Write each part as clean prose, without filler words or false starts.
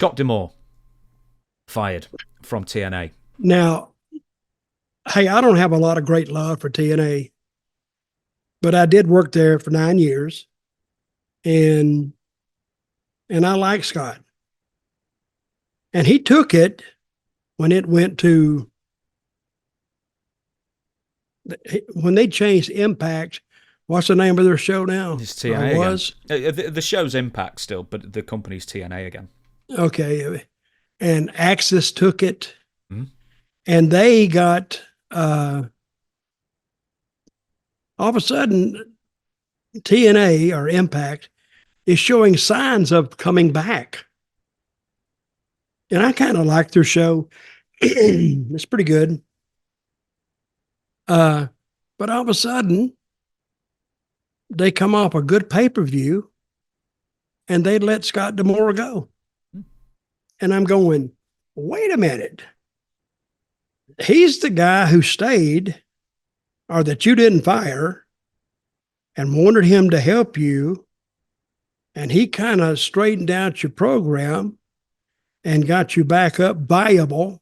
Scott D'Amore fired from TNA. Now, hey, I don't have a lot of great love for TNA, but I did work there for 9 years, and I like Scott. And he took it when it went to when they changed Impact. What's the name of their show now? It's TNA again. The show's Impact still, but the company's TNA again. Okay, and Axis took it, and they got all of a sudden TNA or Impact is showing signs of coming back. And I kind of like their show. It's pretty good. But all of a sudden, they come off a good pay-per-view and they let Scott D'Amore go. And I'm going, wait a minute. He's the guy who stayed or that you didn't fire and wanted him to help you. And he kind of straightened out your program and got you back up viable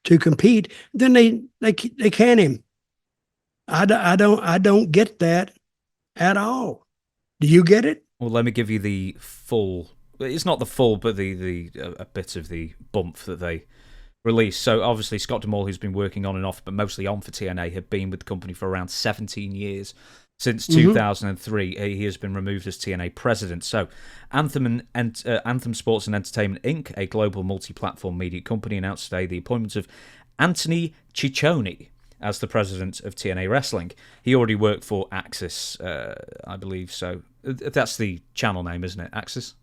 to compete. Then they can him. I don't get that at all. Do you get it? Well, let me give you the full. It's not the full, but a bit of the bump that they released. So obviously Scott D'Amore, who's been working on and off, but mostly on for TNA, had been with the company for around 17 years. Since 2003, he has been removed as TNA president. So, Anthem Sports and Entertainment Inc., a global multi-platform media company, announced today the appointment of Anthony Ciccione as the president of TNA Wrestling. He already worked for Axis, I believe. So that's the channel name, isn't it? Axis.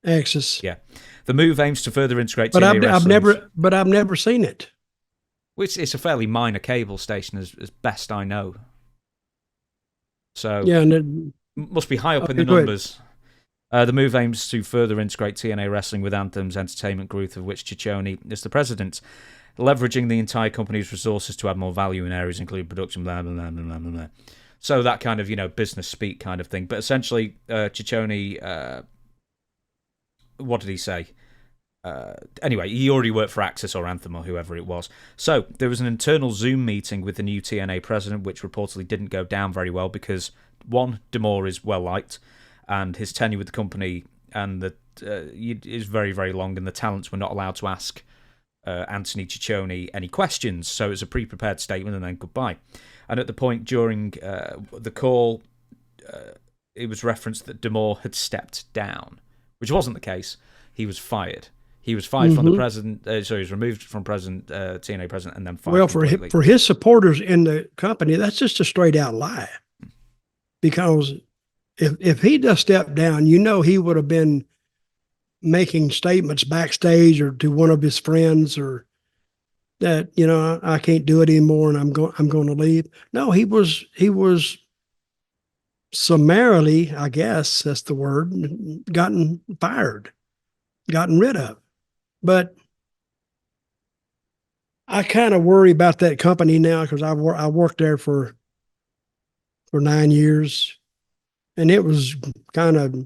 Axis. Yeah. The move aims to further integrate TNA Wrestling. I've never seen it. It's a fairly minor cable station, as best I know. So yeah, and must be high up in the numbers. The move aims to further integrate TNA Wrestling with Anthem's entertainment group, of which Ciccione is the president, leveraging the entire company's resources to add more value in areas including production, blah, blah, blah, blah, blah, blah. So that kind of, business speak kind of thing. But essentially, Ciccione, what did he say? Anyway, he already worked for Axis or Anthem or whoever it was. So there was an internal Zoom meeting with the new TNA president, which reportedly didn't go down very well because, one, D'Amore is well-liked, and his tenure with the company and is very, very long, and the talents were not allowed to ask Anthony Ciccione any questions. So it was a pre-prepared statement and then goodbye. And at the point during the call, it was referenced that D'Amore had stepped down, which wasn't the case. He was fired. He was fired from the president. He was removed from TNA president, and then fired. Well, for his supporters in the company, that's just a straight out lie. Because if he just stepped down, he would have been making statements backstage or to one of his friends or that I can't do it anymore and I'm going to leave. No, he was summarily, I guess that's the word, gotten rid of. But I kind of worry about that company now because I worked there for 9 years, and it was kind of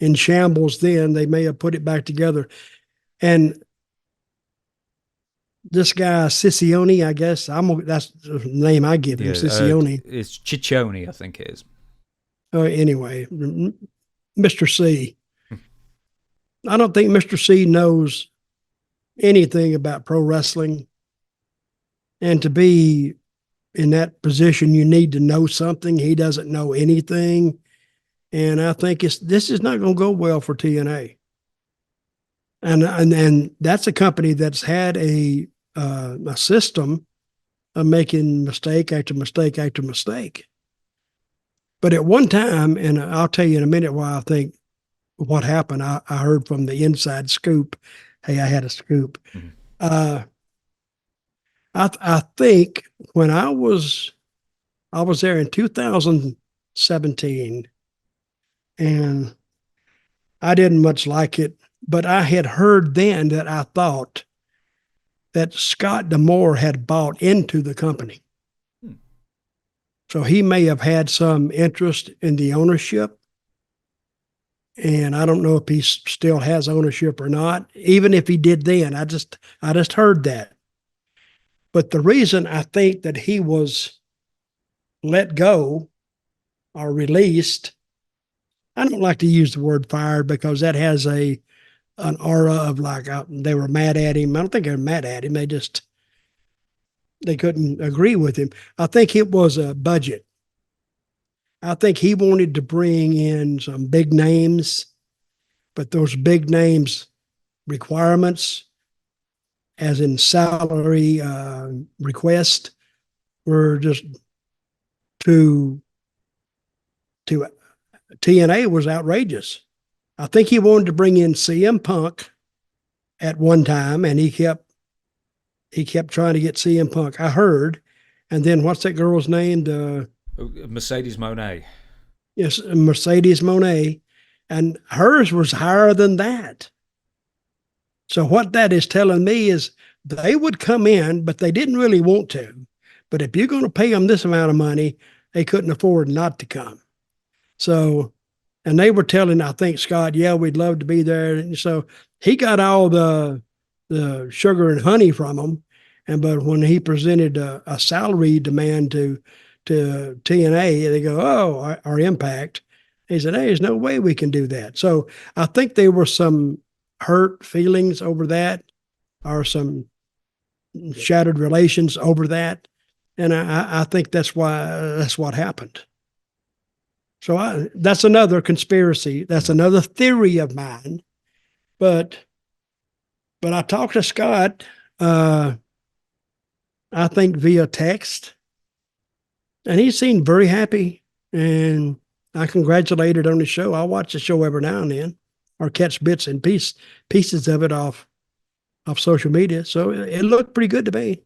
in shambles then. They may have put it back together. And this guy, Ciccione, I guess, that's the name I give him, Ciccione. It's Ciccione, I think it is. Anyway, Mr. C. I don't think Mr. C knows anything about pro wrestling. And to be in that position, you need to know something. He doesn't know anything. And I think this is not going to go well for TNA. And that's a company that's had a system of making mistake after mistake after mistake. But at one time, and I'll tell you in a minute why I think what happened, I heard from the inside scoop. Hey, I had a scoop. Mm-hmm. I think when I was there in 2017, and I didn't much like it, but I had heard then that I thought that Scott D'Amore had bought into the company. So he may have had some interest in the ownership. And I don't know if he still has ownership or not. Even if he did then, I just heard that. But the reason I think that he was let go or released, I don't like to use the word fired because that has an aura of like they were mad at him. I don't think they were mad at him. They couldn't agree with him. I think it was a budget. I think he wanted to bring in some big names, but those big names requirements, as in salary request, were just too TNA was outrageous. I think he wanted to bring in CM Punk at one time, and he kept trying to get CM Punk. I heard, and then what's that girl's name? The Mercedes Moné. Yes, Mercedes Moné, and hers was higher than that. So what that is telling me is they would come in, but they didn't really want to. But if you're going to pay them this amount of money, they couldn't afford not to come. So, and they were telling, I think, Scott, yeah, we'd love to be there. And so he got all the sugar and honey from them. But when he presented a salary demand to TNA, they go, oh, our Impact. He said, hey, there's no way we can do that. So I think there were some hurt feelings over that, or some shattered relations over that. And I think that's what happened. So that's another conspiracy. That's another theory of mine. But I talked to Scott, I think via text, and he seemed very happy. And I congratulated on the show. I watch the show every now and then, or catch bits and pieces of it off social media. So it looked pretty good to me.